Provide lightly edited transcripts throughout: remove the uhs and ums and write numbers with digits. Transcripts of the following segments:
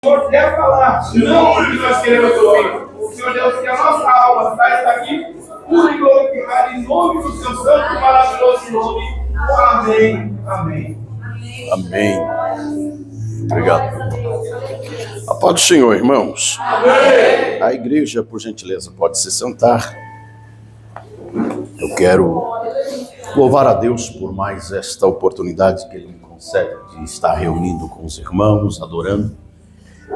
Senhor quer falar, não o que nós queremos ouvir. O Senhor Deus, que a nossa alma está aqui, pura e glorificada, em nome do seu santo e maravilhoso nome. Amém. Amém. Amém. Obrigado. A paz do Senhor, irmãos. Amém. A igreja, por gentileza, pode se sentar. Eu quero louvar a Deus por mais esta oportunidade que Ele me concede de estar reunindo com os irmãos, adorando.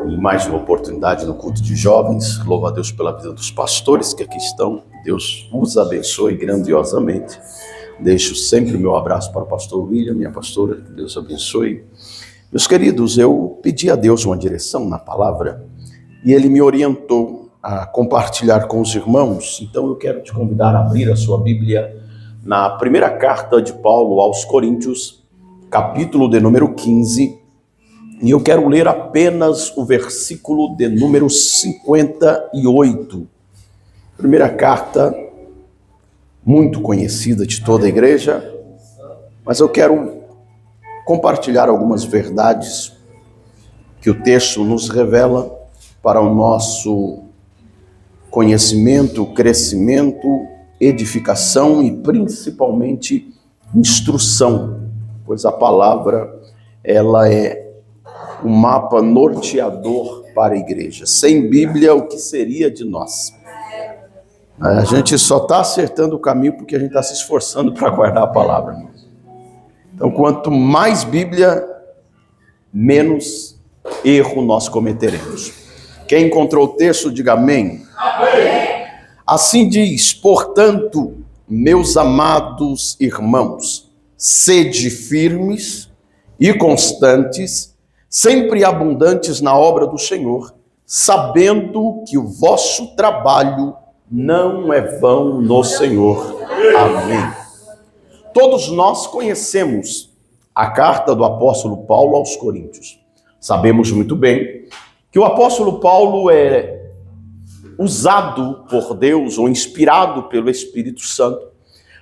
E mais uma oportunidade no culto de jovens. Louvo a Deus pela vida dos pastores que aqui estão. Deus os abençoe grandiosamente. Deixo sempre o meu abraço para o pastor William, minha pastora. Que Deus abençoe. Meus queridos, eu pedi a Deus uma direção na palavra e Ele me orientou a compartilhar com os irmãos. Então eu quero te convidar a abrir a sua Bíblia na primeira carta de Paulo aos Coríntios, capítulo de número 15. E eu quero ler apenas o versículo de número 58. Primeira carta, muito conhecida de toda a igreja, mas eu quero compartilhar algumas verdades que o texto nos revela para o nosso conhecimento, crescimento, edificação e principalmente instrução, pois a palavra, ela é um mapa norteador para a igreja. Sem Bíblia, o que seria de nós? A gente só está acertando o caminho porque a gente está se esforçando para guardar a palavra. Então, quanto mais Bíblia, menos erro nós cometeremos. Quem encontrou o texto, diga amém. Amém. Assim diz, portanto, meus amados irmãos, sede firmes e constantes, sempre abundantes na obra do Senhor, sabendo que o vosso trabalho não é vão no Senhor. Amém. Todos nós conhecemos a carta do apóstolo Paulo aos Coríntios. Sabemos muito bem que o apóstolo Paulo é usado por Deus ou inspirado pelo Espírito Santo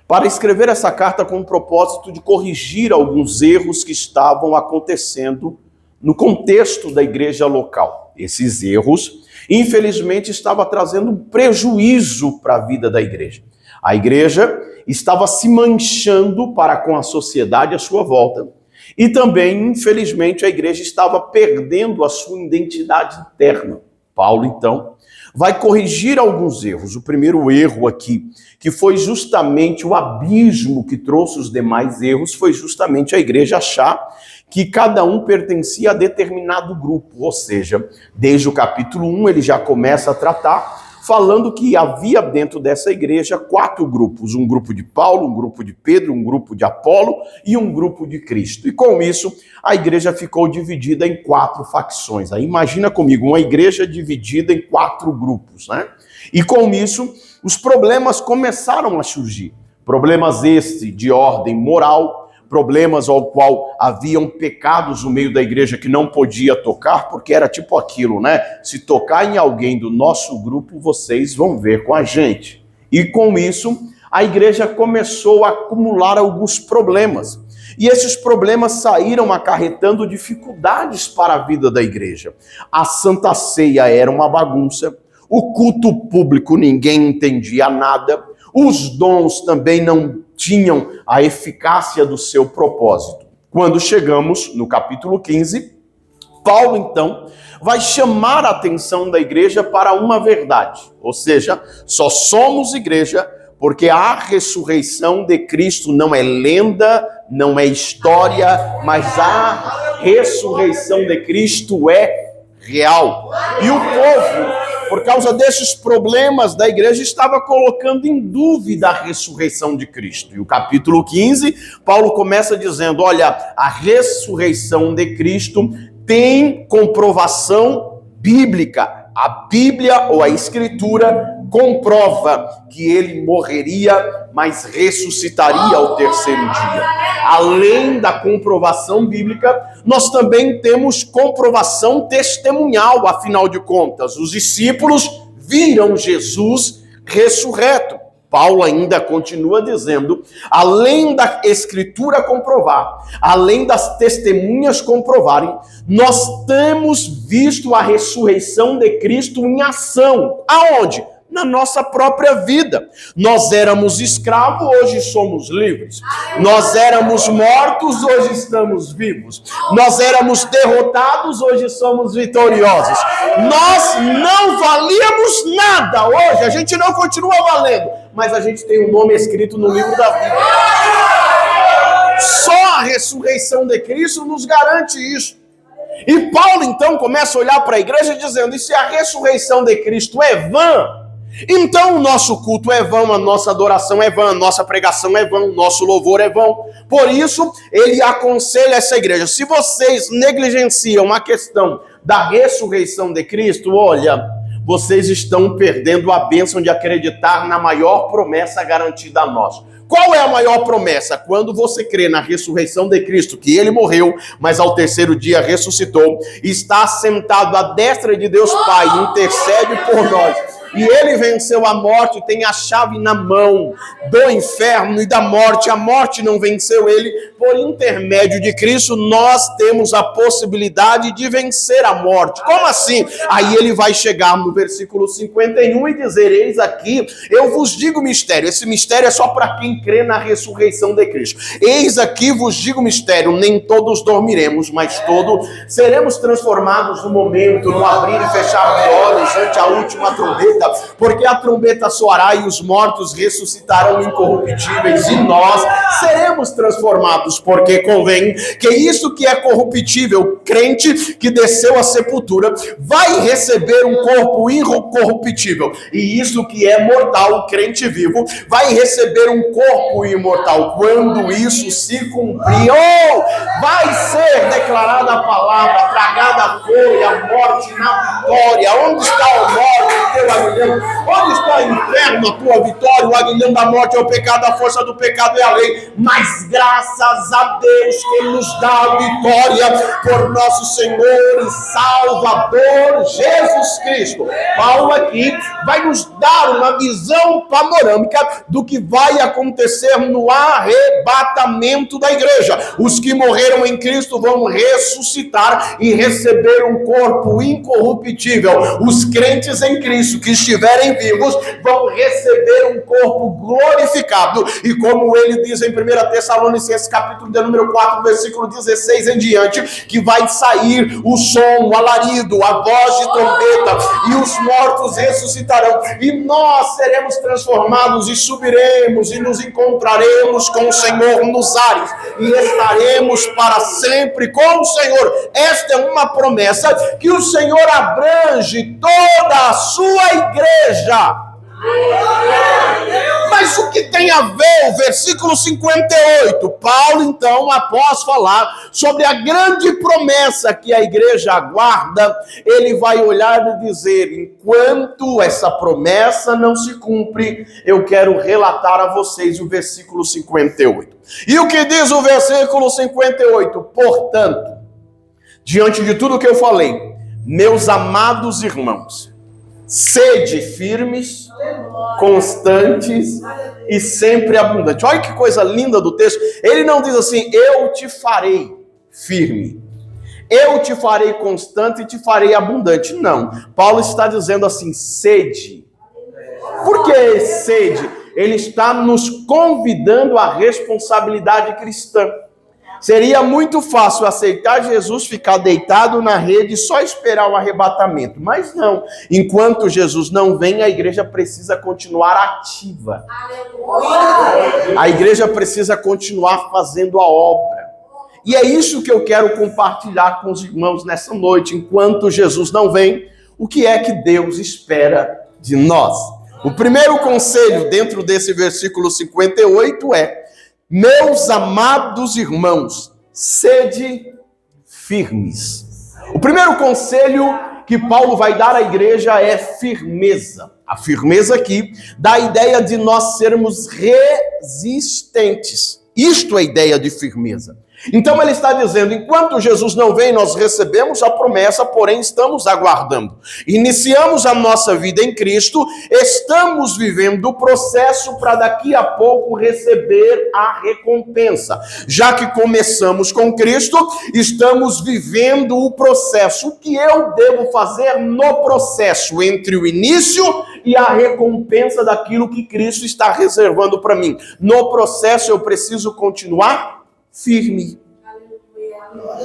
para escrever essa carta com o propósito de corrigir alguns erros que estavam acontecendo no contexto da igreja local. Esses erros, infelizmente, estavam trazendo um prejuízo para a vida da igreja. A igreja estava se manchando para com a sociedade à sua volta e também, infelizmente, a igreja estava perdendo a sua identidade interna. Paulo, então, vai corrigir alguns erros. O primeiro erro aqui, que foi justamente o abismo que trouxe os demais erros, foi justamente a igreja achar que cada um pertencia a determinado grupo, ou seja, desde o capítulo 1 ele já começa a tratar, falando que havia dentro dessa igreja 4 grupos, um grupo de Paulo, um grupo de Pedro, um grupo de Apolo e um grupo de Cristo. E com isso, a igreja ficou dividida em 4 facções. Aí imagina comigo, uma igreja dividida em 4 grupos, né? E com isso, os problemas começaram a surgir. Problemas de ordem moral, problemas ao qual haviam pecados no meio da igreja que não podia tocar, porque era tipo aquilo, né? Se tocar em alguém do nosso grupo, vocês vão ver com a gente. E com isso, a igreja começou a acumular alguns problemas. E esses problemas saíram acarretando dificuldades para a vida da igreja. A Santa Ceia era uma bagunça, o culto público ninguém entendia nada, os dons também não tinham a eficácia do seu propósito. Quando chegamos no capítulo 15, Paulo, então, vai chamar a atenção da igreja para uma verdade. Ou seja, só somos igreja porque a ressurreição de Cristo não é lenda, não é história, mas a ressurreição de Cristo é real. E o povo, por causa desses problemas da igreja, estava colocando em dúvida a ressurreição de Cristo. E o capítulo 15, Paulo começa dizendo, olha, a ressurreição de Cristo tem comprovação bíblica. A Bíblia ou a Escritura comprova que ele morreria, mas ressuscitaria ao terceiro dia. Além da comprovação bíblica, nós também temos comprovação testemunhal, afinal de contas. Os discípulos viram Jesus ressurreto. Paulo ainda continua dizendo, além da Escritura comprovar, além das testemunhas comprovarem, nós temos visto a ressurreição de Cristo em ação. Aonde? Na nossa própria vida. Nós éramos escravos, hoje somos livres. Nós éramos mortos, hoje estamos vivos. Nós éramos derrotados, hoje somos vitoriosos. Nós não valíamos nada hoje, a gente não continua valendo, mas a gente tem um nome escrito no livro da vida. Só a ressurreição de Cristo nos garante isso. E Paulo então começa a olhar para a igreja dizendo, e se a ressurreição de Cristo é vã, então o nosso culto é vão, a nossa adoração é vã, a nossa pregação é vã, o nosso louvor é vão. Por isso, ele aconselha essa igreja, se vocês negligenciam a questão da ressurreição de Cristo, olha, vocês estão perdendo a bênção de acreditar na maior promessa garantida a nós. Qual é a maior promessa? Quando você crê na ressurreição de Cristo, que ele morreu, mas ao terceiro dia ressuscitou, está sentado à destra de Deus Pai, intercede por nós. E ele venceu a morte, tem a chave na mão do inferno e da morte. A morte não venceu ele. Por intermédio de Cristo, nós temos a possibilidade de vencer a morte. Como assim? Aí ele vai chegar no versículo 51 e dizer, eis aqui, eu vos digo mistério. Esse mistério é só para quem crê na ressurreição de Cristo. Eis aqui vos digo mistério, nem todos dormiremos, mas todos seremos transformados no momento, no abrir e fechar de olhos, ante a última trombeta. Porque a trombeta soará e os mortos ressuscitarão incorruptíveis e nós seremos transformados, porque convém que isso que é corruptível, crente que desceu à sepultura, vai receber um corpo incorruptível, e isso que é mortal, crente vivo, vai receber um corpo imortal. Quando isso se cumprir, vai ser declarada a palavra, tragada foi a morte na vitória. Onde está a morte, teu aguilhão? Onde está o inferno, a tua vitória? O aguilhão da morte é o pecado, a força do pecado é a lei. Mas graças a Deus que nos dá a vitória por nosso Senhor e Salvador Jesus Cristo. Paulo aqui vai nos dar uma visão panorâmica do que vai acontecer no arrebatamento da igreja. Os que morreram em Cristo vão ressuscitar e receber um corpo incorruptível. Os crentes em Cristo que estiverem vivos vão receber um corpo glorificado. E como ele diz em 1 Tessalonicenses capítulo de número 4, versículo 16 em diante, que vai sair o som, o alarido, a voz de trombeta, e os mortos ressuscitarão, e nós seremos transformados e subiremos e nos encontraremos com o Senhor nos ares, e estaremos para sempre com o Senhor. Esta é uma promessa que o Senhor abrange toda a sua igreja. Mas o que tem a ver o versículo 58? Paulo, então, após falar sobre a grande promessa que a igreja aguarda, ele vai olhar e dizer, enquanto essa promessa não se cumpre, eu quero relatar a vocês o versículo 58. E o que diz o versículo 58? Portanto, diante de tudo que eu falei, meus amados irmãos, sede firmes, constantes e sempre abundantes. Olha que coisa linda do texto. Ele não diz assim, eu te farei firme, eu te farei constante e te farei abundante. Não. Paulo está dizendo assim, sede. Por que sede? Ele está nos convidando à responsabilidade cristã. Seria muito fácil aceitar Jesus, ficar deitado na rede e só esperar o arrebatamento. Mas não. Enquanto Jesus não vem, a igreja precisa continuar ativa. A igreja precisa continuar fazendo a obra. E é isso que eu quero compartilhar com os irmãos nessa noite. Enquanto Jesus não vem, o que é que Deus espera de nós? O primeiro conselho dentro desse versículo 58 é: meus amados irmãos, sede firmes. O primeiro conselho que Paulo vai dar à igreja é firmeza. A firmeza aqui dá a ideia de nós sermos resistentes. Isto é a ideia de firmeza. Então ele está dizendo, enquanto Jesus não vem, nós recebemos a promessa, porém estamos aguardando. Iniciamos a nossa vida em Cristo, estamos vivendo o processo para daqui a pouco receber a recompensa. Já que começamos com Cristo, estamos vivendo o processo. O que eu devo fazer no processo entre o início e a recompensa daquilo que Cristo está reservando para mim? No processo eu preciso continuar firme.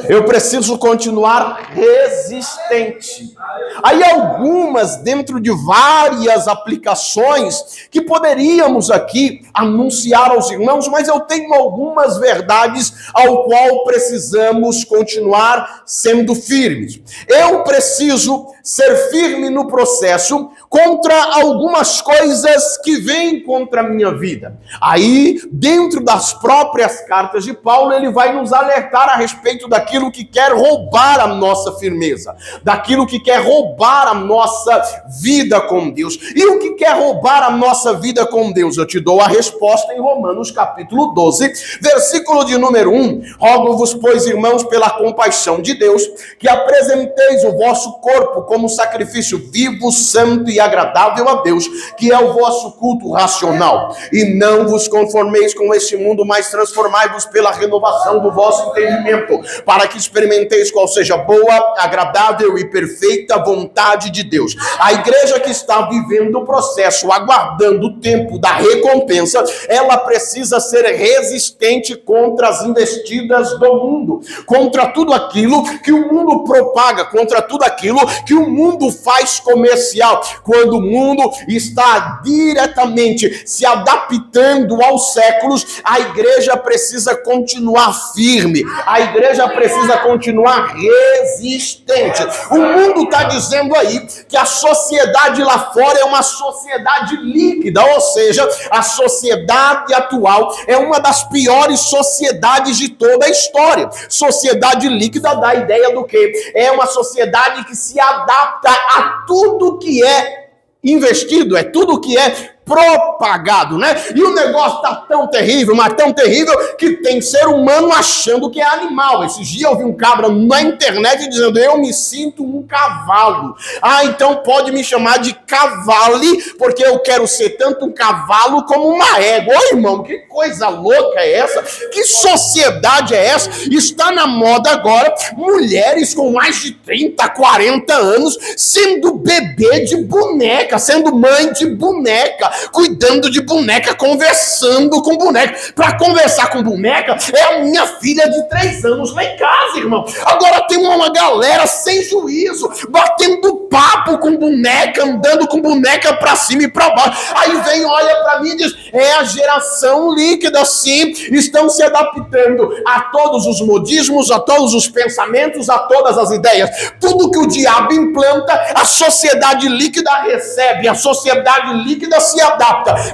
Eu preciso continuar resistente. Aí algumas, dentro de várias aplicações, que poderíamos aqui anunciar aos irmãos, mas eu tenho algumas verdades ao qual precisamos continuar sendo firmes. Eu preciso ser firme no processo contra algumas coisas que vêm contra a minha vida. Aí, dentro das próprias cartas de Paulo, ele vai nos alertar a respeito daquilo que quer roubar a nossa firmeza, daquilo que quer roubar a nossa vida com Deus. E o que quer roubar a nossa vida com Deus? Eu te dou a resposta em Romanos capítulo 12, versículo de número 1. Rogo-vos, pois, irmãos, pela compaixão de Deus, que apresenteis o vosso corpo como sacrifício vivo, santo e agradável a Deus, que é o vosso culto racional. E não vos conformeis com este mundo, mas transformai-vos pela renovação do vosso entendimento, para que experimenteis qual seja boa, agradável e perfeita vontade de Deus. A igreja que está vivendo o processo, aguardando o tempo da recompensa, ela precisa ser resistente contra as investidas do mundo, contra tudo aquilo que o mundo propaga, contra tudo aquilo que o mundo faz comercial. Quando o mundo está diretamente se adaptando aos séculos, a igreja precisa continuar firme, a igreja precisa continuar resistente. O mundo está dizendo aí que a sociedade lá fora é uma sociedade líquida, ou seja, a sociedade atual é uma das piores sociedades de toda a história. Sociedade líquida dá a ideia do quê? É uma sociedade que se adapta a tudo que é investido, é tudo que é propagado, né? E o negócio está tão terrível, mas tão terrível, que tem ser humano achando que é animal. Esses dias eu vi um cabra na internet dizendo, eu me sinto um cavalo. Ah, então pode me chamar de cavale, porque eu quero ser tanto um cavalo como uma égua. Ô irmão, que coisa louca é essa? Que sociedade é essa? Está na moda agora mulheres com mais de 30, 40 anos sendo bebê de boneca, sendo mãe de boneca, cuidando de boneca, conversando com boneca. Para conversar com boneca é a minha filha de 3 anos lá em casa, irmão. Agora tem uma galera sem juízo, batendo papo com boneca, andando com boneca para cima e para baixo. Aí vem, olha para mim e diz, é a geração líquida, sim, estão se adaptando a todos os modismos, a todos os pensamentos, a todas as ideias. Tudo que o diabo implanta, a sociedade líquida recebe, a sociedade líquida se adapta.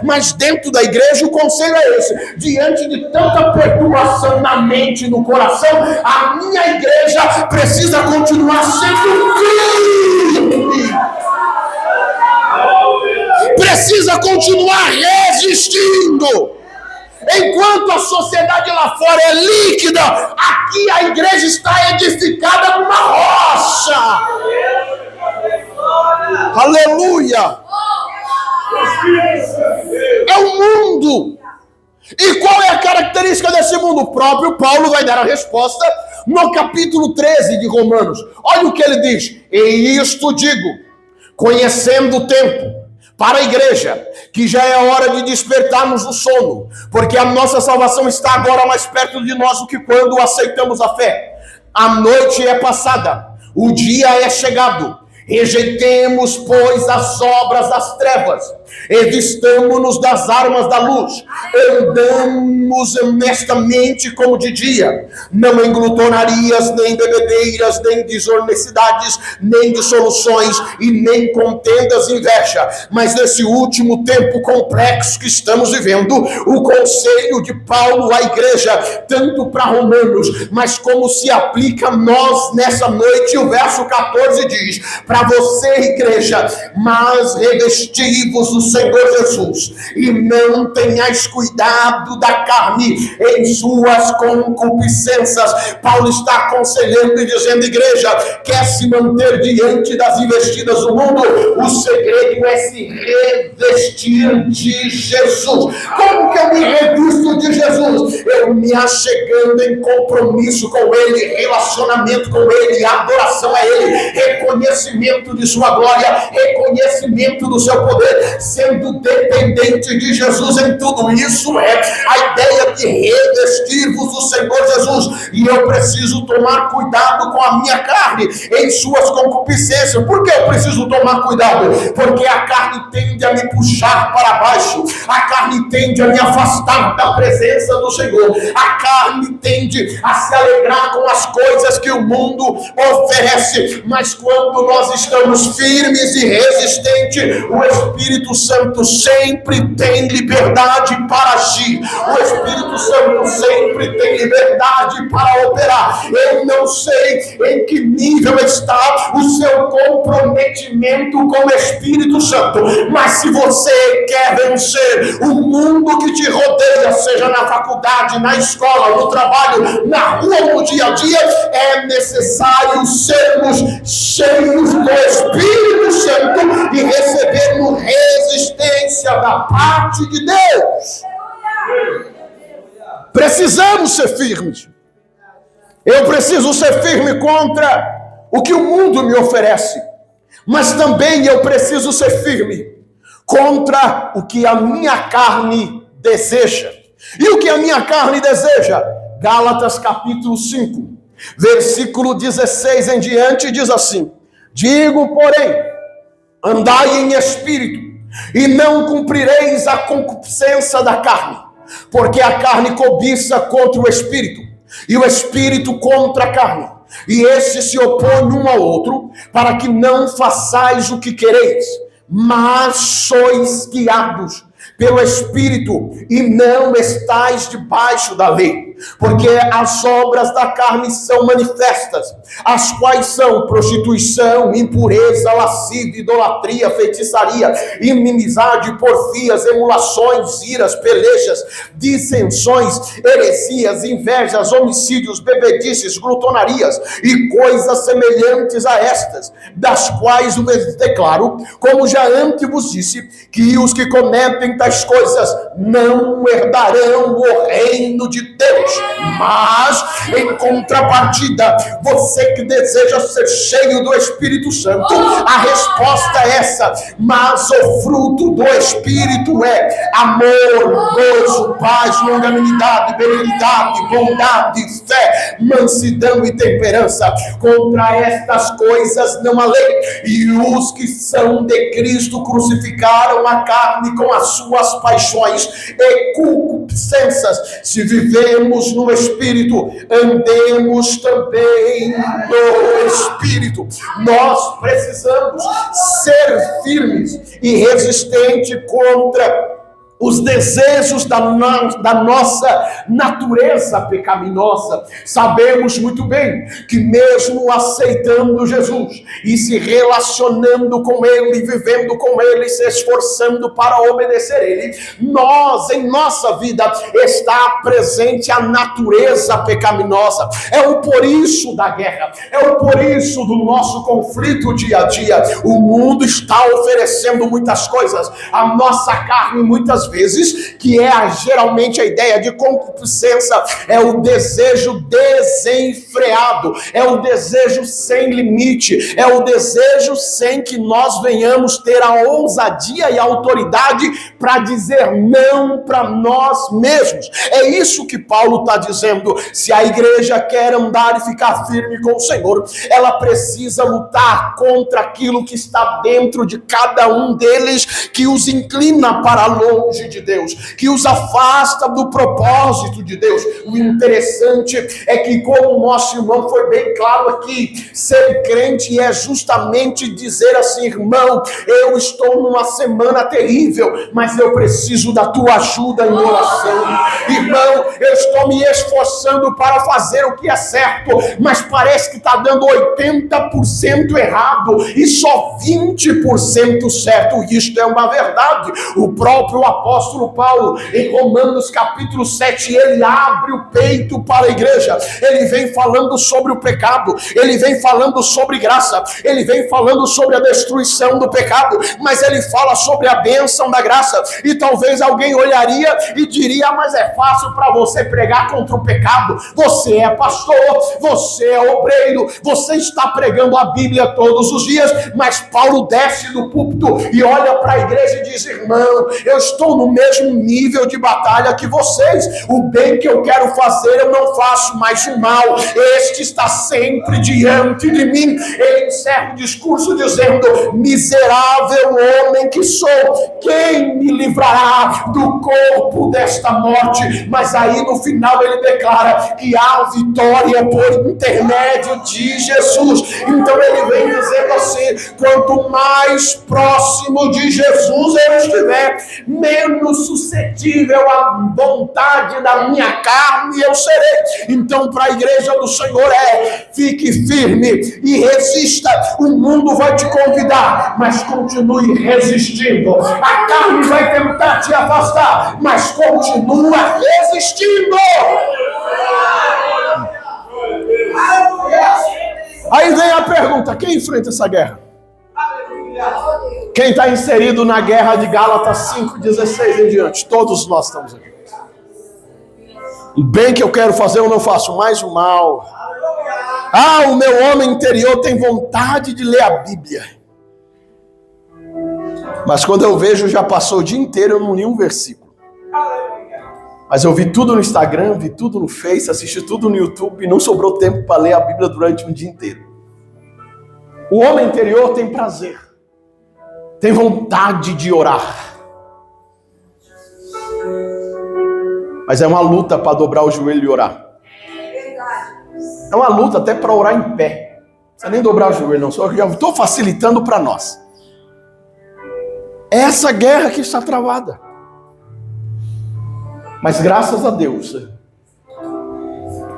Mas dentro da igreja o conselho é esse: diante de tanta perturbação na mente e no coração, a minha igreja precisa continuar sendo firme, precisa continuar resistindo. Enquanto a sociedade lá fora é líquida, aqui a igreja está edificada numa rocha. Aleluia! É o mundo. E qual é a característica desse mundo? O próprio Paulo vai dar a resposta no capítulo 13 de Romanos. Olha o que ele diz: e isto digo, conhecendo o tempo, para a igreja, que já é hora de despertarmos do sono, porque a nossa salvação está agora mais perto de nós do que quando aceitamos a fé. A noite é passada, o dia é chegado. Rejeitemos, pois, as obras das trevas, revistamo-nos das armas da luz, andamos honestamente como de dia, não em glutonarias, nem bebedeiras, nem desonestidades, nem dissoluções, e nem contendas e inveja, mas nesse último tempo complexo que estamos vivendo, o conselho de Paulo à igreja, tanto para Romanos, mas como se aplica a nós nessa noite, o verso 14 diz: para você, igreja, mas revesti-vos do Senhor Jesus, e não tenhais cuidado da carne em suas concupiscências. Paulo está aconselhando e dizendo: igreja, quer se manter diante das investidas do mundo? O segredo é se revestir de Jesus. Como que eu me revisto de Jesus? Eu me achegando em compromisso com Ele, relacionamento com Ele, adoração a Ele, reconhecimento de sua glória, reconhecimento do seu poder, sendo dependente de Jesus em tudo isso. É a ideia de revestir-vos do Senhor Jesus. E eu preciso tomar cuidado com a minha carne em suas concupiscências. Por que eu preciso tomar cuidado? Porque a carne tende a me puxar para baixo, a carne tende a me afastar da presença do Senhor, a carne tende a se alegrar com as coisas que o mundo oferece. Mas quando nós estamos firmes e resistentes, o Espírito Santo sempre tem liberdade para agir, o Espírito Santo sempre tem liberdade para operar. Eu não sei em que nível está o seu comprometimento com o Espírito Santo, mas se você quer vencer o mundo que te rodeia, seja na faculdade, na escola, no trabalho, na rua, no dia a dia, é necessário sermos cheios do Espírito Santo e recebermos resistência da parte de Deus. Precisamos ser firmes. Eu preciso ser firme contra o que o mundo me oferece, mas também eu preciso ser firme contra o que a minha carne deseja. E o que a minha carne deseja? Gálatas capítulo 5, versículo 16 em diante, diz assim: digo, porém, andai em espírito, e não cumprireis a concupiscência da carne, porque a carne cobiça contra o espírito, e o espírito contra a carne, e estes se opõem um ao outro, para que não façais o que quereis. Mas sois guiados pelo Espírito, e não estais debaixo da lei, porque as obras da carne são manifestas, as quais são prostituição, impureza, lascívia, idolatria, feitiçaria, inimizade, porfias, emulações, iras, pelejas, dissensões, heresias, invejas, homicídios, bebedices, glutonarias e coisas semelhantes a estas, das quais vos declaro, como já antes vos disse, que os que cometem tais coisas não herdarão o reino de Deus. Mas, em contrapartida, você que deseja ser cheio do Espírito Santo, a resposta é essa: mas o fruto do Espírito é amor, gozo, paz, longanimidade, benignidade, bondade, fé, mansidão e temperança. Contra estas coisas não há lei. E os que são de Cristo crucificaram a carne com as suas paixões e concupiscências. Se vivemos no Espírito, andemos também no Espírito. Nós precisamos ser firmes e resistentes contra os desejos da nossa natureza pecaminosa. Sabemos muito bem que mesmo aceitando Jesus e se relacionando com Ele, vivendo com Ele, se esforçando para obedecer Ele, nós, em nossa vida, está presente a natureza pecaminosa. É o por isso da guerra, é o por isso do nosso conflito dia a dia. O mundo está oferecendo muitas coisas, a nossa carne muitas vezes, que é geralmente a ideia de concupiscência, é o desejo desenfreado, é o desejo sem limite, é o desejo sem que nós venhamos ter a ousadia e a autoridade para dizer não para nós mesmos. É isso que Paulo está dizendo. Se a igreja quer andar e ficar firme com o Senhor, ela precisa lutar contra aquilo que está dentro de cada um deles, que os inclina para longe longe de Deus, que os afasta do propósito de Deus. O interessante é que, como o nosso irmão foi bem claro aqui, ser crente é justamente dizer assim: irmão, eu estou numa semana terrível, mas eu preciso da tua ajuda em oração. Irmão, eu estou me esforçando para fazer o que é certo, mas parece que está dando 80% errado e só 20% certo. Isto é uma verdade. O próprio apóstolo Paulo, em Romanos capítulo 7, ele abre o peito para a igreja. Ele vem falando sobre o pecado, ele vem falando sobre graça, ele vem falando sobre a destruição do pecado, mas ele fala sobre a bênção da graça. E talvez alguém olharia e diria: mas é fácil para você pregar contra o pecado, você é pastor, você é obreiro, você está pregando a Bíblia todos os dias. Mas Paulo desce do púlpito e olha para a igreja e diz: irmão, eu estou no mesmo nível de batalha que vocês. O bem que eu quero fazer eu não faço, mas o mal, este está sempre diante de mim. Ele encerra o discurso dizendo: miserável homem que sou, quem me livrará do corpo desta morte? Mas aí no final ele declara que há vitória por intermédio de Jesus. Então ele vem dizendo assim: quanto mais próximo de Jesus eu estiver, menos suscetível à vontade da minha carne eu serei. Então, para a igreja do Senhor fique firme e resista. O mundo vai te convidar, mas continue resistindo. A carne vai tentar te afastar, mas continua resistindo. Aí vem a pergunta: quem enfrenta essa guerra? Quem está inserido na guerra de Gálatas 5:16 em diante? Todos nós estamos aqui. O bem que eu quero fazer eu não faço, mais o mal. O meu homem interior tem vontade de ler a Bíblia, mas quando eu vejo, já passou o dia inteiro, eu não li um versículo. Mas eu vi tudo no Instagram, vi tudo no Face, assisti tudo no YouTube e não sobrou tempo para ler a Bíblia durante um dia inteiro. O homem interior tem prazer, tem vontade de orar, mas é uma luta para dobrar o joelho e orar. É uma luta até para orar em pé. Não precisa nem dobrar o joelho, não. Só que já estou facilitando para nós. É essa guerra que está travada. Mas graças a Deus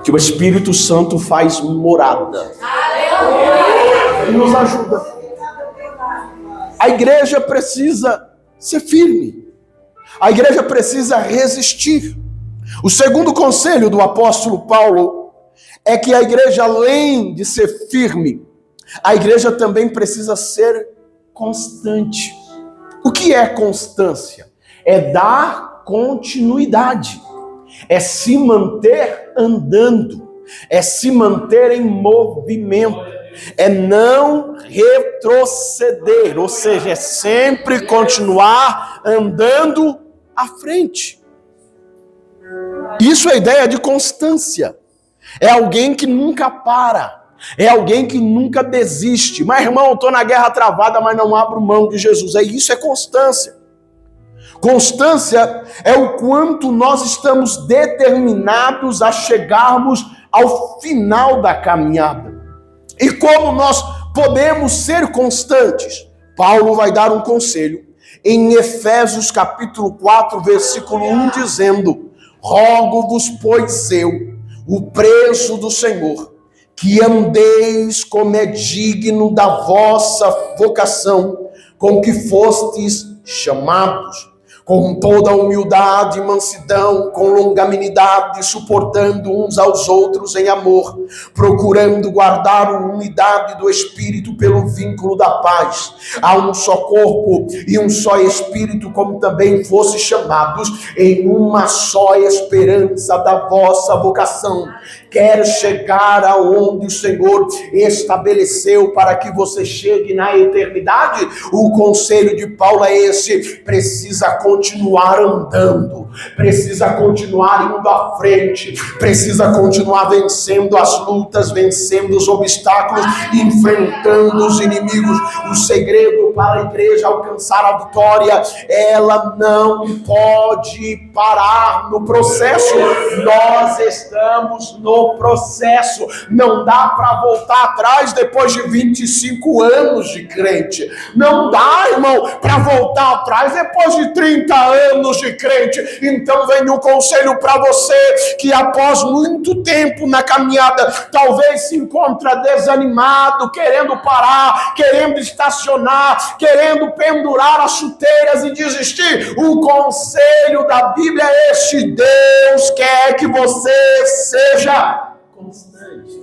que o Espírito Santo faz morada e nos ajuda. A igreja precisa ser firme. A igreja precisa resistir. O segundo conselho do apóstolo Paulo é que a igreja, além de ser firme, a igreja também precisa ser constante. O que é constância? É dar continuidade, é se manter andando, é se manter em movimento, é não retroceder, ou seja, é sempre continuar andando à frente. Isso é a ideia de constância. É alguém que nunca para, é alguém que nunca desiste. Mas irmão, eu estou na guerra travada, mas não abro mão de Jesus. Isso é constância. Constância é o quanto nós estamos determinados a chegarmos ao final da caminhada. E como nós podemos ser constantes? Paulo vai dar um conselho em Efésios capítulo 4, versículo 1, dizendo: rogo-vos, pois eu, o preso do Senhor, que andeis como é digno da vossa vocação, com que fostes chamados, com toda humildade e mansidão, com longanimidade, suportando uns aos outros em amor, procurando guardar a unidade do Espírito pelo vínculo da paz. Há um só corpo e um só Espírito, como também fosse chamados em uma só esperança da vossa vocação, quer chegar aonde o Senhor estabeleceu para que você chegue na eternidade, o conselho de Paulo é esse: precisa continuar andando, precisa continuar indo à frente, precisa continuar vencendo as lutas, vencendo os obstáculos, enfrentando os inimigos. O segredo para a igreja alcançar a vitória, ela não pode parar no processo. Nós estamos no processo. Não dá para voltar atrás depois de 25 anos de crente. Não dá, irmão, para voltar atrás depois de 30 anos de crente. Então vem um conselho para você que após muito tempo na caminhada, talvez se encontra desanimado, querendo parar, querendo estacionar, querendo pendurar as chuteiras e desistir. O conselho da Bíblia é este: Deus quer que você seja constante.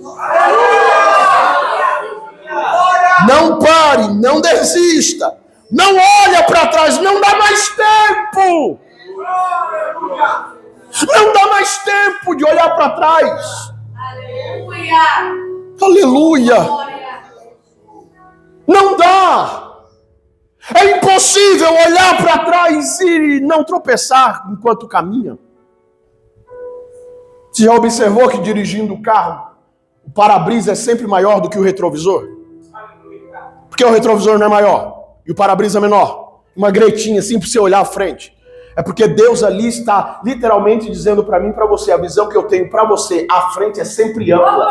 Não pare, não desista, não olha para trás, não dá mais tempo. Não dá mais tempo de olhar para trás. Aleluia. Não dá. É impossível olhar para trás e não tropeçar enquanto caminha. Você já observou que dirigindo o carro, o para-brisa é sempre maior do que o retrovisor? Por que o retrovisor não é maior e o para-brisa é menor? Uma gretinha assim para você olhar à frente. É porque Deus ali está literalmente dizendo para mim e para você: a visão que eu tenho para você à frente é sempre ampla.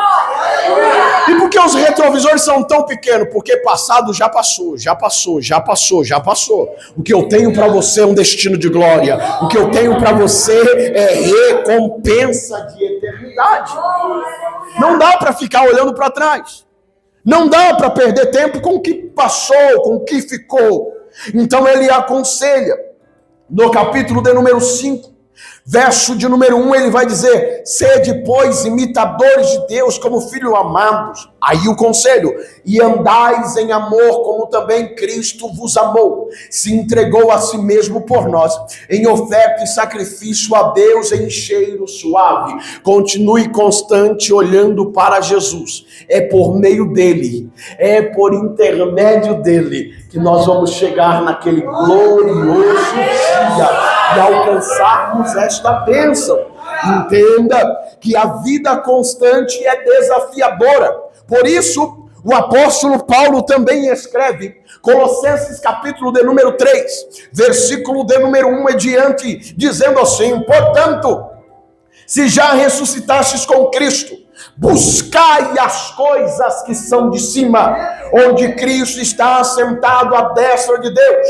E por que os retrovisores são tão pequenos? Porque passado já passou, já passou, já passou, já passou. O que eu tenho para você é um destino de glória. O que eu tenho para você é recompensa de eternidade. Não dá para ficar olhando para trás. Não dá para perder tempo com o que passou, com o que ficou. Então ele aconselha. No capítulo de número 5, verso de número 1, ele vai dizer: sede, pois, imitadores de Deus como filhos amados. Aí o conselho: e andais em amor, como também Cristo vos amou, se entregou a si mesmo por nós, em oferta e sacrifício a Deus em cheiro suave. Continue constante olhando para Jesus. É por meio dele, é por intermédio dele, que nós vamos chegar naquele glorioso dia e alcançarmos esta bênção. Entenda que a vida constante é desafiadora. Por isso, o apóstolo Paulo também escreve, Colossenses capítulo de número 3, versículo de número 1 e diante, dizendo assim: portanto, se já ressuscitastes com Cristo, buscai as coisas que são de cima, onde Cristo está assentado à destra de Deus.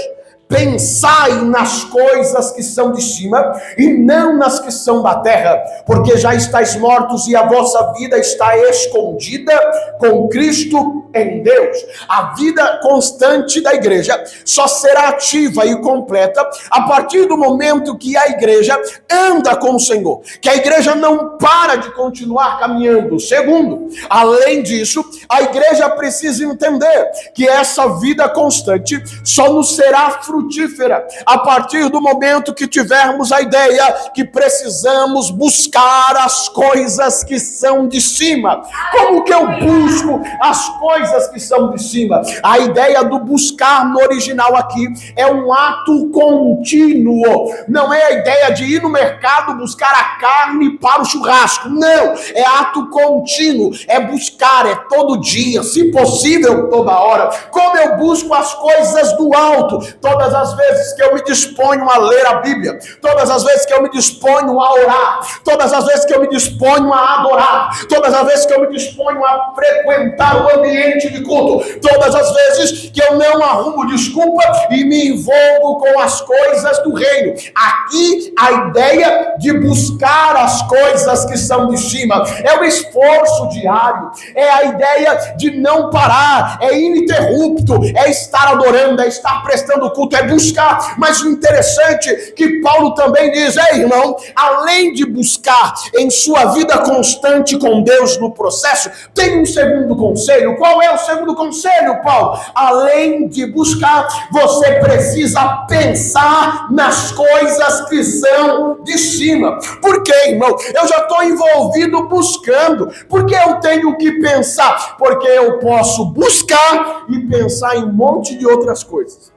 Pensai nas coisas que são de cima e não nas que são da terra, porque já estáis mortos e a vossa vida está escondida com Cristo em Deus. A vida constante da igreja só será ativa e completa a partir do momento que a igreja anda com o Senhor, que a igreja não para de continuar caminhando. Segundo, além disso, a igreja precisa entender que essa vida constante só nos será frutífera a partir do momento que tivermos a ideia que precisamos buscar as coisas que são de cima. Como que eu busco as coisas que são de cima? A ideia do buscar no original aqui é um ato contínuo. Não é a ideia de ir no mercado buscar a carne para o churrasco. Não, é ato contínuo, é buscar, é todo dia, se possível toda hora. Como eu busco as coisas do alto? Todas as vezes que eu me disponho a ler a Bíblia, todas as vezes que eu me disponho a orar, todas as vezes que eu me disponho a adorar, todas as vezes que eu me disponho a frequentar o ambiente de culto, todas as vezes que eu não arrumo desculpa e me envolvo com as coisas do reino. Aqui a ideia de buscar as coisas que são de cima é o esforço diário, é a ideia de não parar, é ininterrupto, é estar adorando, é estar prestando culto é buscar. Mas o interessante é que Paulo também diz, irmão, além de buscar em sua vida constante com Deus no processo, tem um segundo conselho. Qual é o segundo conselho, Paulo? Além de buscar, você precisa pensar nas coisas que são de cima. Por quê, irmão? Eu já estou envolvido buscando. Por que eu tenho que pensar? Porque eu posso buscar e pensar em um monte de outras coisas.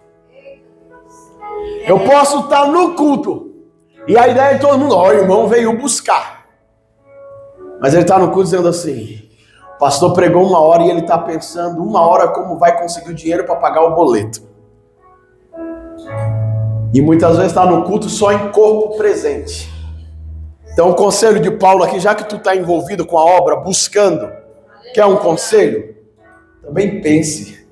Eu posso estar no culto e a ideia de todo mundo, o irmão veio buscar. Mas ele está no culto dizendo assim, o pastor pregou 1 hora e ele está pensando 1 hora como vai conseguir o dinheiro para pagar o boleto. E muitas vezes está no culto só em corpo presente. Então o conselho de Paulo aqui, já que tu está envolvido com a obra, buscando, quer um conselho? Também pense.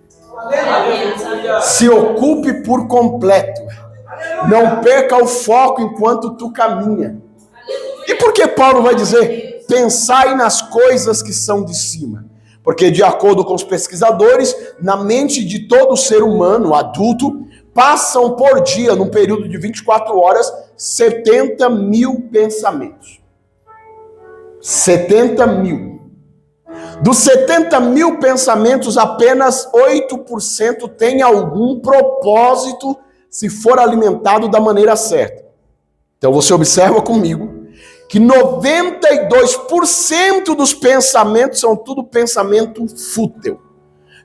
Se ocupe por completo. Não perca o foco enquanto tu caminha. E por que Paulo vai dizer, pensai nas coisas que são de cima? Porque de acordo com os pesquisadores, na mente de todo ser humano adulto, passam por dia, num período de 24 horas, 70 mil pensamentos. 70 mil. Dos 70 mil pensamentos, apenas 8% tem algum propósito se for alimentado da maneira certa. Então você observa comigo que 92% dos pensamentos são tudo pensamento fútil.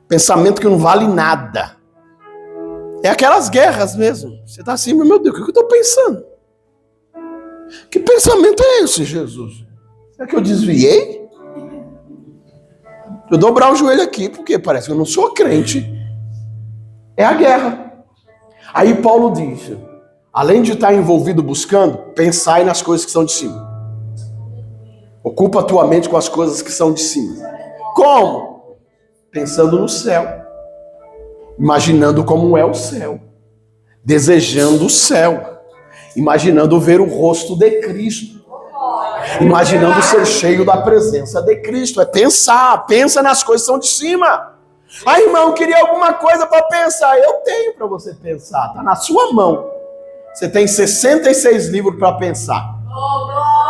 Pensamento que não vale nada. É aquelas guerras mesmo. Você está assim, meu Deus, o que eu estou pensando? Que pensamento é esse, Jesus? Será que eu desviei? Eu dobrar o joelho aqui, porque parece que eu não sou crente. É a guerra. Aí Paulo diz, além de estar envolvido buscando, pensai nas coisas que são de cima. Ocupa a tua mente com as coisas que são de cima. Como? Pensando no céu. Imaginando como é o céu. Desejando o céu. Imaginando ver o rosto de Cristo. Imaginando ser cheio da presença de Cristo. É pensar. Pensa nas coisas que são de cima. Ah, irmão, queria alguma coisa para pensar. Eu tenho para você pensar. Está na sua mão. Você tem 66 livros para pensar.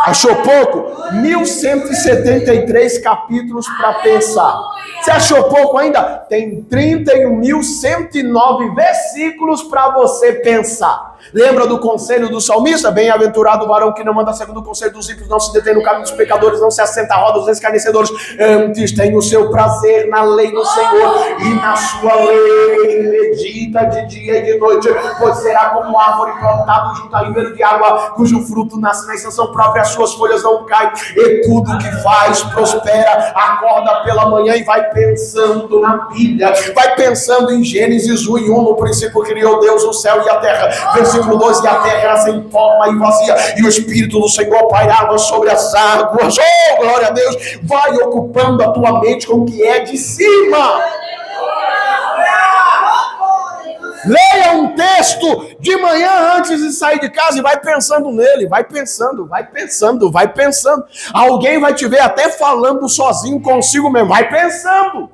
Achou pouco? 1173 capítulos para pensar. Você achou pouco ainda? Tem 31.109 versículos para você pensar. Lembra do conselho do salmista? Bem-aventurado o varão que não anda segundo o conselho dos ímpios, não se detém no caminho dos pecadores, não se assenta à roda dos escarnecedores. Antes tem o seu prazer na lei do Senhor, e na sua lei medita de dia e de noite. Pois será como árvore plantada junto a ribeiro de água, cujo fruto nasce na estação própria, as suas folhas não caem, e tudo que faz prospera. Acorda pela manhã e vai pensando na Bíblia, vai pensando em Gênesis 1:1, no princípio criou Deus o céu e a terra. Versículo 2, e a terra era sem forma e vazia, e o Espírito do Senhor pairava sobre as águas. Oh, glória a Deus! Vai ocupando a tua mente com o que é de cima. Leia um texto de manhã antes de sair de casa e vai pensando nele, vai pensando, vai pensando, vai pensando. Alguém vai te ver até falando sozinho consigo mesmo, vai pensando.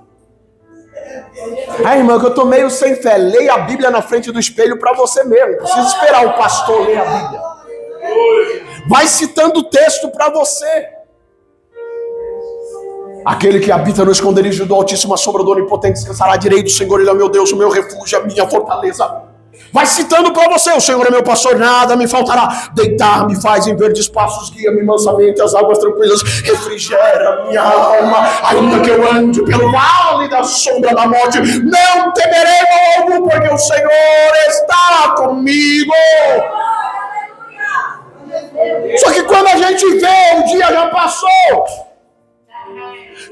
Ai, irmão, que eu tô meio sem fé. Leia a Bíblia na frente do espelho para você mesmo. Não precisa esperar o pastor ler a Bíblia. Vai citando o texto para você. Aquele que habita no esconderijo do Altíssimo, a sombra do Onipotente, descansará à direita do Senhor. Ele é o meu Deus, o meu refúgio, a minha fortaleza. Vai citando para você: o Senhor é meu pastor, nada me faltará. Deitar-me faz em verdes passos, guia-me mansamente às águas tranquilas, refrigera minha alma. Ainda que eu ande pelo vale da sombra da morte, não temerei mal algum, porque o Senhor está comigo. Só que quando a gente vê, o dia já passou.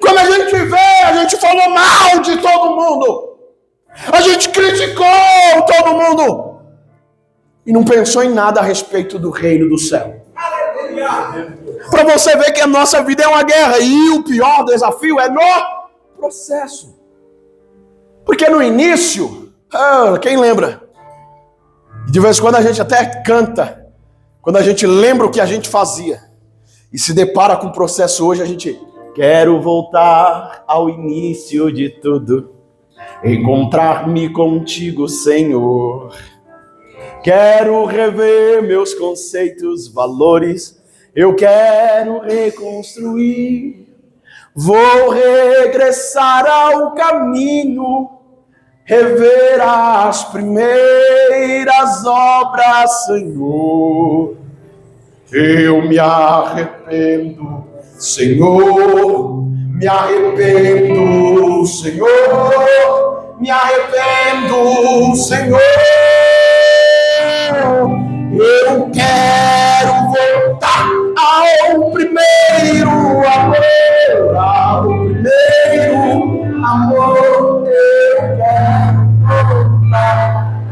Quando a gente vê, a gente falou mal de todo mundo. A gente criticou todo mundo. E não pensou em nada a respeito do reino do céu. Para você ver que a nossa vida é uma guerra. E o pior desafio é no processo. Porque no início, quem lembra? De vez em quando a gente até canta. Quando a gente lembra o que a gente fazia. E se depara com o processo hoje, a gente... Quero voltar ao início de tudo, encontrar-me contigo, Senhor. Quero rever meus conceitos, valores. Eu quero reconstruir. Vou regressar ao caminho, rever as primeiras obras, Senhor. Eu me arrependo, Senhor. Me arrependo, Senhor. Me arrependo, Senhor. Eu quero voltar ao primeiro amor, ao primeiro amor. Eu quero voltar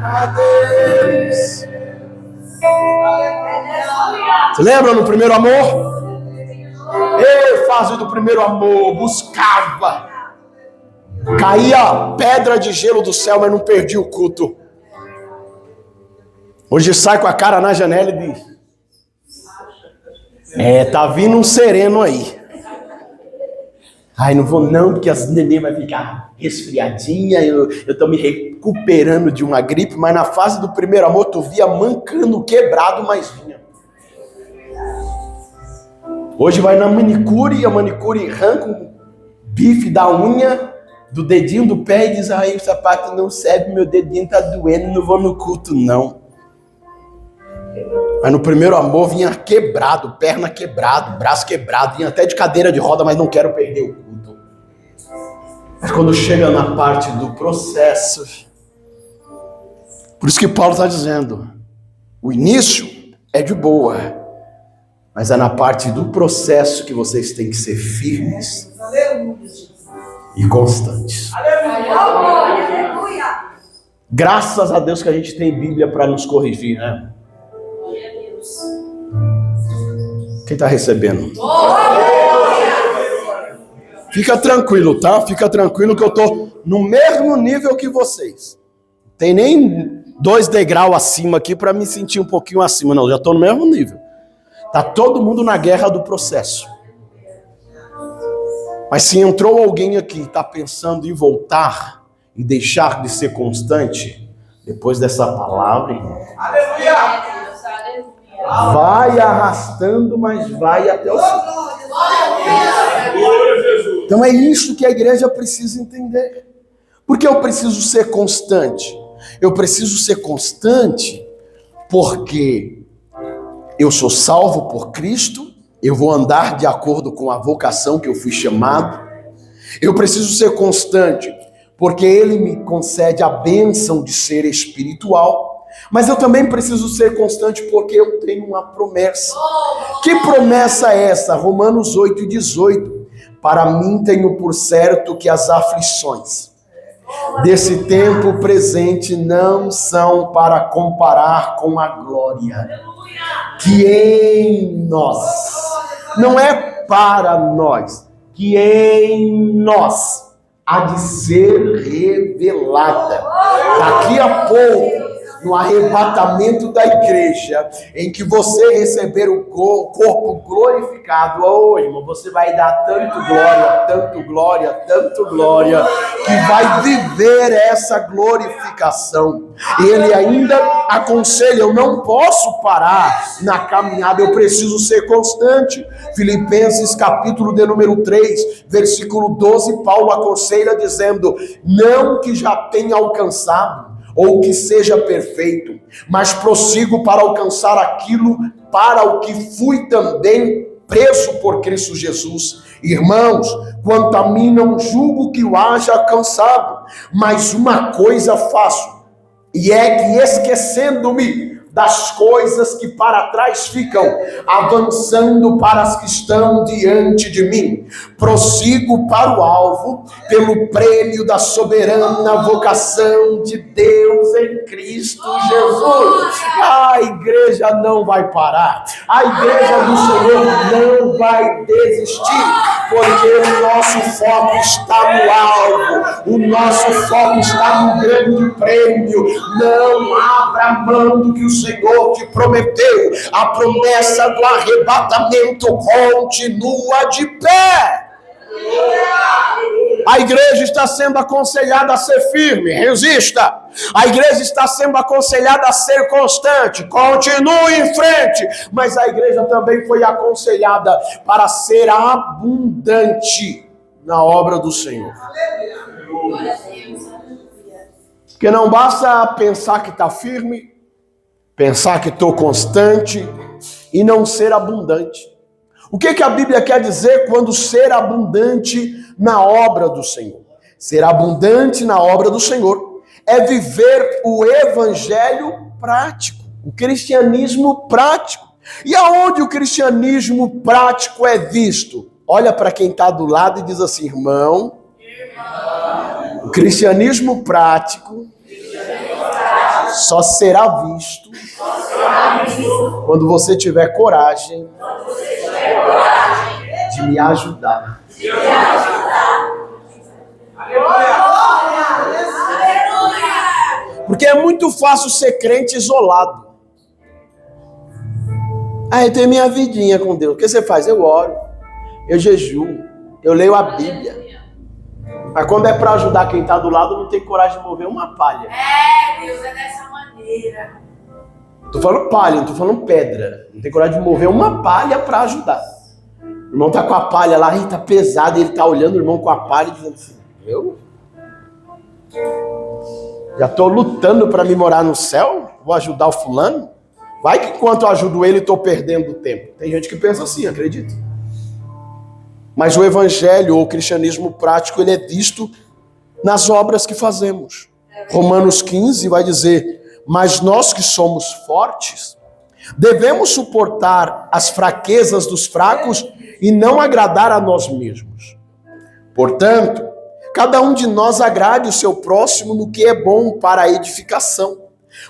a Deus. Você lembra no primeiro amor? Eu fazia do primeiro amor, buscava. Caía pedra de gelo do céu, mas não perdi o culto. Hoje sai com a cara na janela e diz: tá vindo um sereno aí. Ai, não vou não, porque as neném vai ficar resfriadinha, eu tô me recuperando de uma gripe, mas na fase do primeiro amor tu via mancando, quebrado, mas vinha. Hoje vai na manicure e a manicure arranca um bife da unha, do dedinho do pé e diz: ai, o sapato não serve, meu dedinho tá doendo, não vou no culto não. Mas no primeiro amor vinha quebrado, perna quebrado, braço quebrado, vinha até de cadeira de roda, mas não quero perder o culto. Mas quando chega na parte do processo, por isso que Paulo está dizendo, o início é de boa, mas é na parte do processo que vocês têm que ser firmes e constantes. Graças a Deus que a gente tem Bíblia para nos corrigir, né? Quem está recebendo? Fica tranquilo, tá? Fica tranquilo que eu tô no mesmo nível que vocês. Tem nem 2 degraus acima aqui para me sentir um pouquinho acima, não. Já tô no mesmo nível. Tá todo mundo na guerra do processo. Mas se entrou alguém aqui e está pensando em voltar e deixar de ser constante, depois dessa palavra, irmão, Aleluia! vai arrastando, mas vai até o fim. Então é isso que a igreja precisa entender. Porque eu preciso ser constante? Eu preciso ser constante porque eu sou salvo por Cristo, eu vou andar de acordo com a vocação que eu fui chamado. Eu preciso ser constante porque Ele me concede a bênção de ser espiritual. Mas eu também preciso ser constante porque eu tenho uma promessa. Que promessa é essa? Romanos 8:18. Para mim tenho por certo que as aflições desse tempo presente não são para comparar com a glória que em nós, não é para nós, que em nós há de ser revelada. Daqui a pouco, no arrebatamento da igreja, em que você receber o corpo glorificado, irmão, você vai dar tanto glória, que vai viver essa glorificação. Ele ainda aconselha, eu não posso parar na caminhada, eu preciso ser constante. Filipenses capítulo de número 3, versículo 12, Paulo aconselha dizendo, não que já tenha alcançado, ou que seja perfeito, mas prossigo para alcançar aquilo para o que fui também preso por Cristo Jesus. Irmãos, quanto a mim não julgo que o haja alcançado, mas uma coisa faço, e é que esquecendo-me das coisas que para trás ficam, avançando para as que estão diante de mim, prossigo para o alvo, pelo prêmio da soberana vocação de Deus em Cristo Jesus. A igreja não vai parar, a igreja do Senhor não vai desistir, porque o nosso foco está no alvo, o nosso foco está no grande prêmio. Não abra mão do que o Senhor te prometeu. A promessa do arrebatamento continua de pé. A igreja está sendo aconselhada a ser firme, resista. A igreja está sendo aconselhada a ser constante, continue em frente. Mas a igreja também foi aconselhada para ser abundante na obra do Senhor. Porque não basta pensar que está firme, pensar que estou constante e não ser abundante. O que a Bíblia quer dizer quando ser abundante na obra do Senhor? Ser abundante na obra do Senhor é viver o evangelho prático, o cristianismo prático. E aonde o cristianismo prático é visto? Olha para quem está do lado e diz assim, irmão, o cristianismo prático só será visto quando você tiver coragem de me ajudar. Porque é muito fácil ser crente isolado. Ah, eu tenho minha vidinha com Deus. O que você faz? Eu oro, eu jejuo, eu leio a Bíblia. Mas quando é para ajudar quem está do lado, não tem coragem de mover uma palha. Deus, é dessa maneira. Tô falando palha, não tô falando pedra. Não tem coragem de mover uma palha para ajudar. O irmão tá com a palha lá, e tá pesado, e ele tá olhando o irmão com a palha e dizendo assim, eu já tô lutando para me morar no céu, vou ajudar o fulano. Vai que enquanto eu ajudo ele, tô perdendo tempo. Tem gente que pensa assim, acredita. Mas o evangelho ou o cristianismo prático, ele é visto nas obras que fazemos. Romanos 15 vai dizer, mas nós que somos fortes, devemos suportar as fraquezas dos fracos e não agradar a nós mesmos. Portanto, cada um de nós agrade o seu próximo no que é bom para a edificação.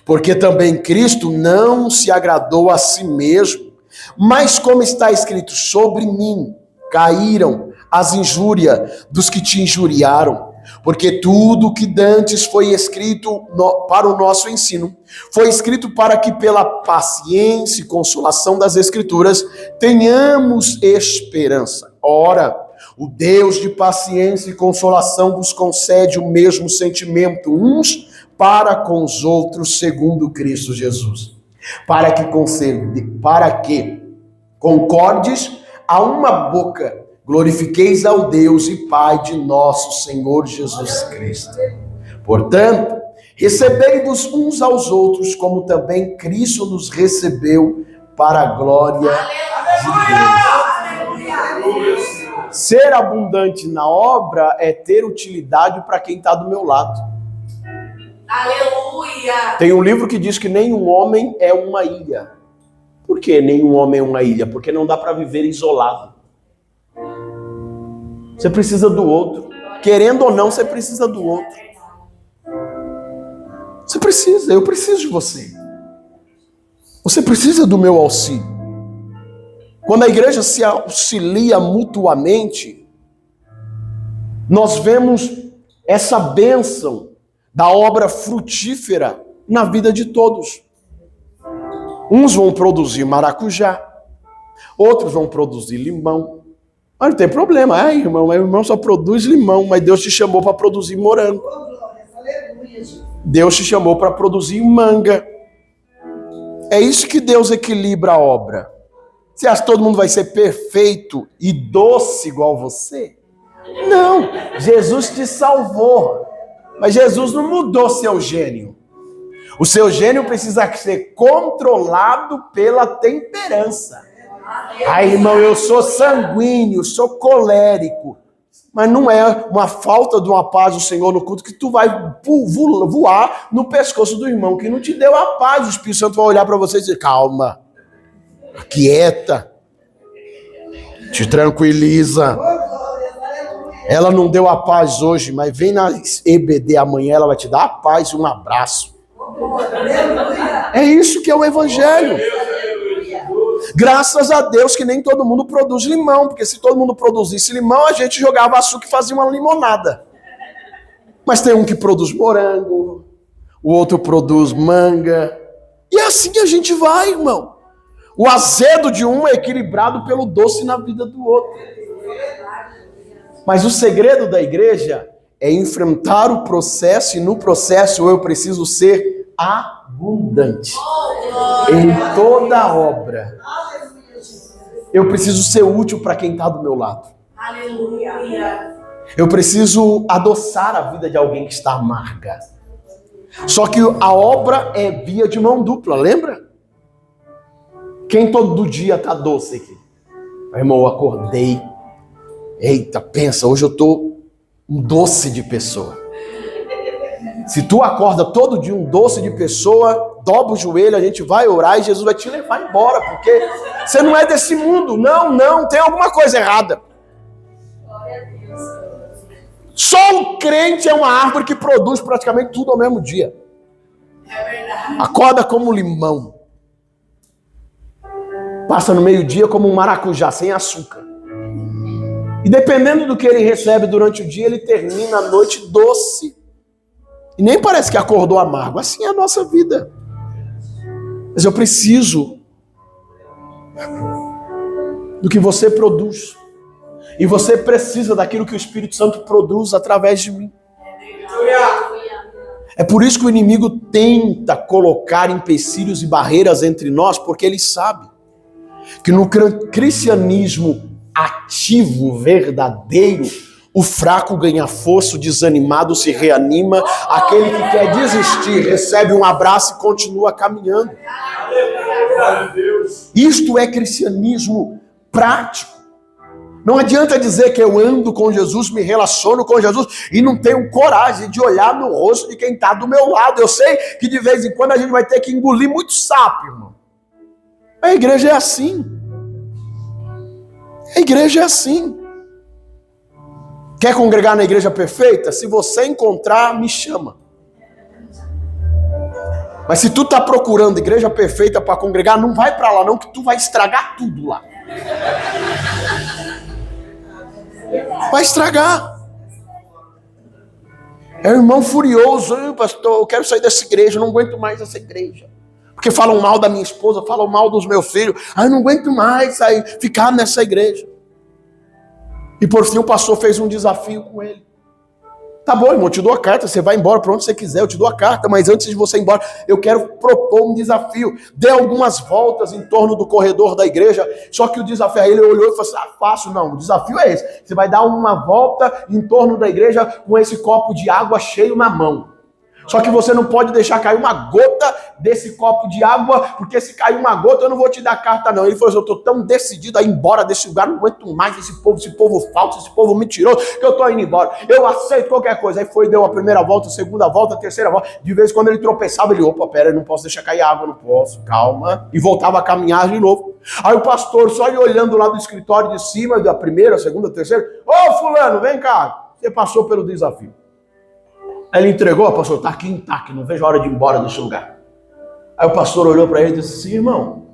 Porque também Cristo não se agradou a si mesmo, mas como está escrito, sobre mim caíram as injúrias dos que te injuriaram. Porque tudo que dantes foi escrito para o nosso ensino, foi escrito para que pela paciência e consolação das Escrituras tenhamos esperança. Ora, o Deus de paciência e consolação vos concede o mesmo sentimento uns para com os outros segundo Cristo Jesus, para que concordes a uma boca, glorifiqueis ao Deus e Pai de nosso Senhor Jesus Cristo. Portanto, recebei-vos uns aos outros, como também Cristo nos recebeu para a glória de Deus. Ser abundante na obra é ter utilidade para quem está do meu lado. Aleluia! Tem um livro que diz que nenhum homem é uma ilha. Por que nenhum homem é uma ilha? Porque não dá para viver isolado. Você precisa do outro. Querendo ou não, você precisa do outro. Você precisa, eu preciso de você. Você precisa do meu auxílio. Quando a igreja se auxilia mutuamente, nós vemos essa bênção da obra frutífera na vida de todos. Uns vão produzir maracujá, outros vão produzir limão. Mas não tem problema, irmão, meu irmão só produz limão, mas Deus te chamou para produzir morango. Deus te chamou para produzir manga. É isso que Deus equilibra a obra. Você acha que todo mundo vai ser perfeito e doce igual você? Não, Jesus te salvou. Mas Jesus não mudou seu gênio. O seu gênio precisa ser controlado pela temperança. Irmão, eu sou sanguíneo, sou colérico. Mas não é uma falta de uma paz do Senhor no culto que tu vai voar no pescoço do irmão que não te deu a paz. O Espírito Santo vai olhar para você e dizer, calma, aquieta, te tranquiliza. Ela não deu a paz hoje, mas vem na EBD amanhã, ela vai te dar a paz e um abraço. É isso que é o evangelho. Graças a Deus que nem todo mundo produz limão, porque se todo mundo produzisse limão, a gente jogava açúcar e fazia uma limonada. Mas tem um que produz morango, o outro produz manga, e assim a gente vai, irmão. O azedo de um é equilibrado pelo doce na vida do outro. Mas o segredo da igreja é enfrentar o processo, e no processo eu preciso ser abundante em toda obra. Eu preciso ser útil para quem está do meu lado. Aleluia. Eu preciso adoçar a vida de alguém que está amarga. Só que a obra é via de mão dupla, lembra? Quem todo dia está doce aqui? Meu irmão, eu acordei. Eita, pensa, hoje eu tô um doce de pessoa. Se tu acorda todo dia um doce de pessoa, dobra o joelho, a gente vai orar e Jesus vai te levar embora, porque você não é desse mundo. Não, tem alguma coisa errada. Só o crente é uma árvore que produz praticamente tudo ao mesmo dia. É verdade. Acorda como limão. Passa no meio-dia como um maracujá, sem açúcar. E dependendo do que ele recebe durante o dia, ele termina a noite doce. E nem parece que acordou amargo. Assim é a nossa vida. Mas eu preciso do que você produz. E você precisa daquilo que o Espírito Santo produz através de mim. É por isso que o inimigo tenta colocar empecilhos e barreiras entre nós, porque ele sabe que no cristianismo ativo, verdadeiro, o fraco ganha força, o desanimado se reanima, aquele que quer desistir recebe um abraço e continua caminhando. Isto é cristianismo prático. Não adianta dizer que eu ando com Jesus, me relaciono com Jesus e não tenho coragem de olhar no rosto de quem está do meu lado. Eu sei que de vez em quando a gente vai ter que engolir muito sapo, irmão. A igreja é assim. A igreja é assim. Quer congregar na igreja perfeita? Se você encontrar, me chama. Mas se tu tá procurando igreja perfeita para congregar, não vai para lá não, que tu vai estragar tudo lá. Vai estragar. É um irmão furioso. Pastor, eu quero sair dessa igreja, eu não aguento mais essa igreja. Porque falam mal da minha esposa, falam mal dos meus filhos. Eu não aguento mais ficar nessa igreja. E por fim o pastor fez um desafio com ele. Tá bom, irmão, eu te dou a carta, você vai embora para onde você quiser, eu te dou a carta, mas antes de você ir embora, eu quero propor um desafio. Dê algumas voltas em torno do corredor da igreja, só que o desafio, aí ele olhou e falou assim, fácil, não, o desafio é esse. Você vai dar uma volta em torno da igreja com esse copo de água cheio na mão. Só que você não pode deixar cair uma gota desse copo de água, porque se cair uma gota eu não vou te dar carta não. Ele falou assim, eu estou tão decidido a ir embora desse lugar, não aguento mais esse povo falso, esse povo mentiroso, que eu estou indo embora. Eu aceito qualquer coisa. Aí foi, deu a primeira volta, a segunda volta, a terceira volta. De vez em quando ele tropeçava, ele, opa, pera, eu não posso deixar cair água, não posso, calma. E voltava a caminhar de novo. Aí o pastor só ia olhando lá do escritório de cima, da primeira, segunda, terceira. Ô fulano, vem cá, você passou pelo desafio. Aí ele entregou, pastor, tá aqui, não vejo a hora de ir embora desse lugar. Aí o pastor olhou para ele e disse assim, irmão,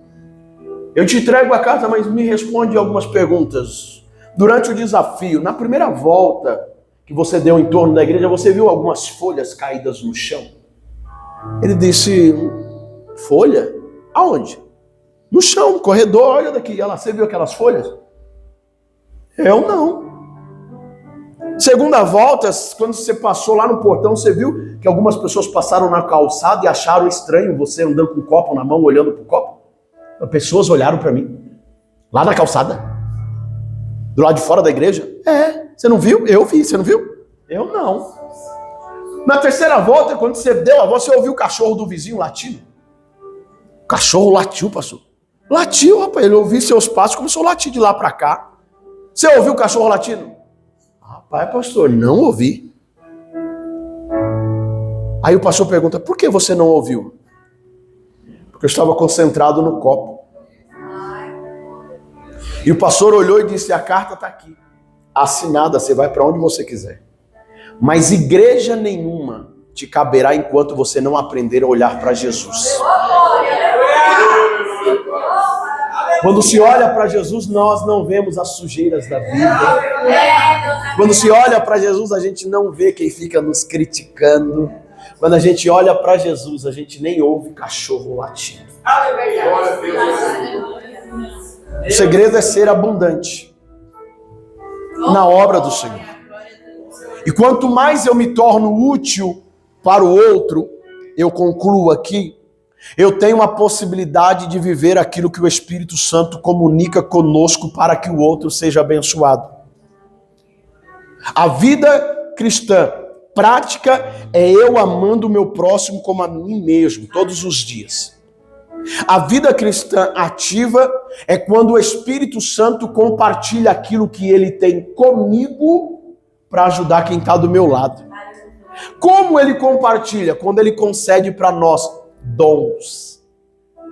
eu te entrego a carta, mas me responde algumas perguntas. Durante o desafio, na primeira volta que você deu em torno da igreja, você viu algumas folhas caídas no chão? Ele disse, folha? Aonde? No chão, no corredor, olha daqui. Você viu aquelas folhas? Eu não. Segunda volta, quando você passou lá no portão, você viu que algumas pessoas passaram na calçada e acharam estranho você andando com um copo na mão, olhando pro copo? Pessoas olharam para mim, lá na calçada, do lado de fora da igreja. Você não viu? Eu vi, você não viu? Eu não. Na terceira volta, quando você deu a volta, você ouviu o cachorro do vizinho latindo? O cachorro latiu, pastor. Latiu, rapaz, ele ouviu seus passos, começou a latir de lá para cá. Você ouviu o cachorro latindo? Pai, pastor, não ouvi. Aí o pastor pergunta, por que você não ouviu? Porque eu estava concentrado no copo. E o pastor olhou e disse, a carta está aqui, assinada, você vai para onde você quiser. Mas igreja nenhuma te caberá enquanto você não aprender a olhar para Jesus. Quando se olha para Jesus, nós não vemos as sujeiras da vida. Quando se olha para Jesus, a gente não vê quem fica nos criticando. Quando a gente olha para Jesus, a gente nem ouve cachorro latindo. O segredo é ser abundante. na obra do Senhor. E quanto mais eu me torno útil para o outro, eu concluo aqui, eu tenho a possibilidade de viver aquilo que o Espírito Santo comunica conosco para que o outro seja abençoado. A vida cristã prática é eu amando o meu próximo como a mim mesmo, todos os dias. A vida cristã ativa é quando o Espírito Santo compartilha aquilo que ele tem comigo para ajudar quem está do meu lado. Como ele compartilha? Quando ele concede para nós dons.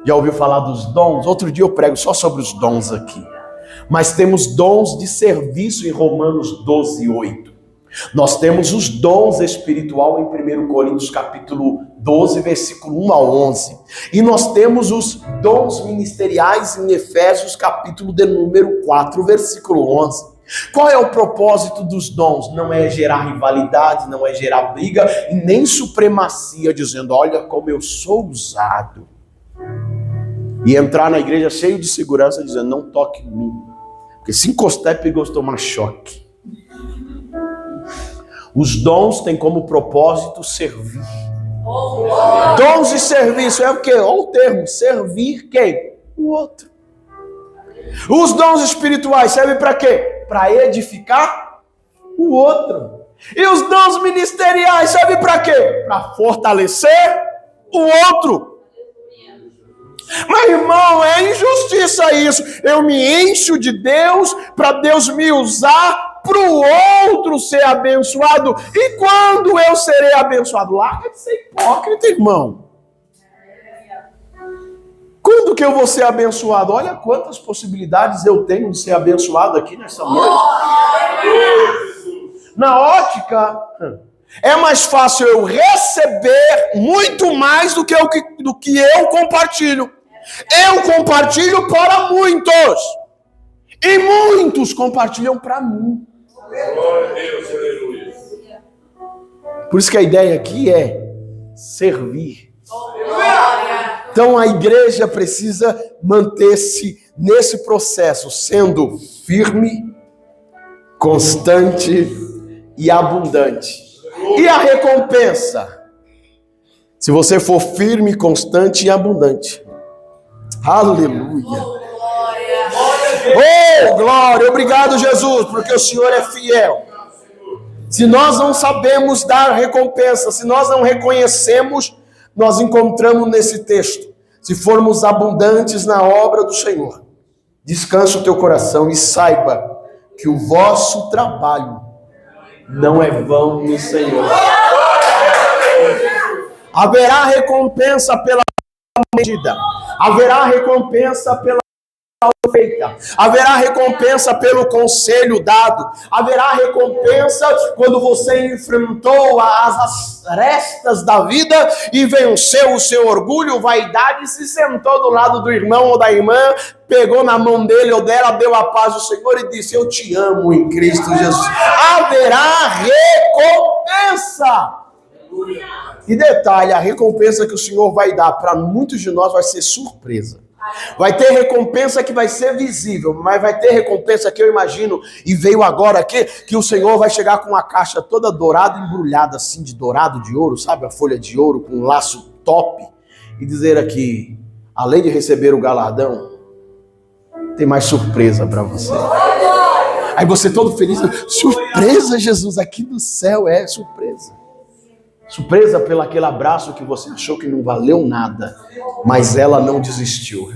Já ouviu falar dos dons? Outro dia eu prego só sobre os dons aqui. Mas temos dons de serviço em Romanos 12:8. Nós temos os dons espiritual em 1 Coríntios capítulo 12, versículo 1 a 11. E nós temos os dons ministeriais em Efésios capítulo de número 4, versículo 11. Qual é o propósito dos dons? Não é gerar rivalidade, não é gerar briga e nem supremacia, dizendo, olha como eu sou usado. E entrar na igreja cheio de segurança, dizendo, não toque em mim. Porque se encostar é perigoso tomar choque. Os dons têm como propósito servir. Dons de serviço é o quê? Olha o termo, servir quem? O outro. Os dons espirituais servem para quê? Para edificar o outro. E os dons ministeriais servem para quê? Para fortalecer o outro. Mas irmão, é injustiça isso. Eu me encho de Deus para Deus me usar para o outro ser abençoado. E quando eu serei abençoado? Larga de ser hipócrita, irmão. Quando que eu vou ser abençoado? Olha quantas possibilidades eu tenho de ser abençoado aqui nessa noite. Na ótica, é mais fácil eu receber muito mais do que eu compartilho. Eu compartilho para muitos. E muitos compartilham para mim. Glória a Deus, aleluia. Por isso que a ideia aqui é servir. Então a igreja precisa manter-se nesse processo, sendo firme, constante e abundante. E a recompensa? Se você for firme, constante e abundante. Aleluia. Oh, glória. Obrigado, Jesus, porque o Senhor é fiel. Se nós não sabemos dar recompensa, se nós não reconhecemos, nós encontramos nesse texto. Se formos abundantes na obra do Senhor, descansa o teu coração e saiba que o vosso trabalho não é vão no Senhor. Haverá recompensa pela medida. Haverá recompensa pela feita. Haverá recompensa pelo conselho dado. Haverá recompensa quando você enfrentou as arestas da vida e venceu o seu orgulho, vaidade, e se sentou do lado do irmão ou da irmã, pegou na mão dele ou dela, deu a paz do Senhor e disse, eu te amo em Cristo Jesus. Haverá recompensa. E detalhe, a recompensa que o Senhor vai dar para muitos de nós vai ser surpresa. Vai ter recompensa que vai ser visível, mas vai ter recompensa que eu imagino, e veio agora aqui, que o Senhor vai chegar com uma caixa toda dourada, embrulhada assim de dourado, de ouro, sabe? A folha de ouro com um laço top, e dizer aqui, além de receber o galardão, tem mais surpresa para você. Aí você todo feliz, surpresa, Jesus, aqui no céu é surpresa. Surpresa pelo aquele abraço que você achou que não valeu nada, mas ela não desistiu.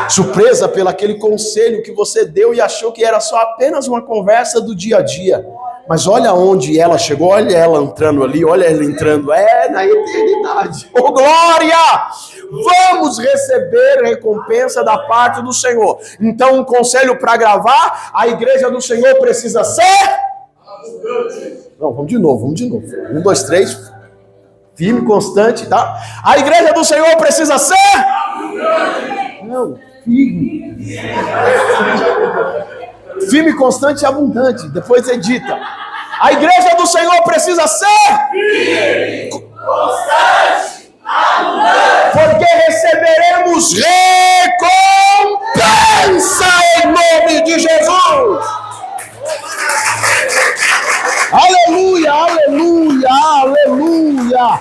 Surpresa pelo aquele conselho que você deu e achou que era só apenas uma conversa do dia a dia. Mas olha onde ela chegou, olha ela entrando ali, olha ela entrando, na eternidade. Oh, glória! Vamos receber recompensa da parte do Senhor. Então, um conselho para gravar, a igreja do Senhor precisa ser... Não, vamos de novo. 1, 2, 3. Firme, constante, tá? A igreja do Senhor precisa ser... Não, firme. Firme, constante e abundante. Depois edita. A igreja do Senhor precisa ser... firme, constante, abundante. Porque receberemos recompensa em nome de Jesus. Aleluia, aleluia, aleluia.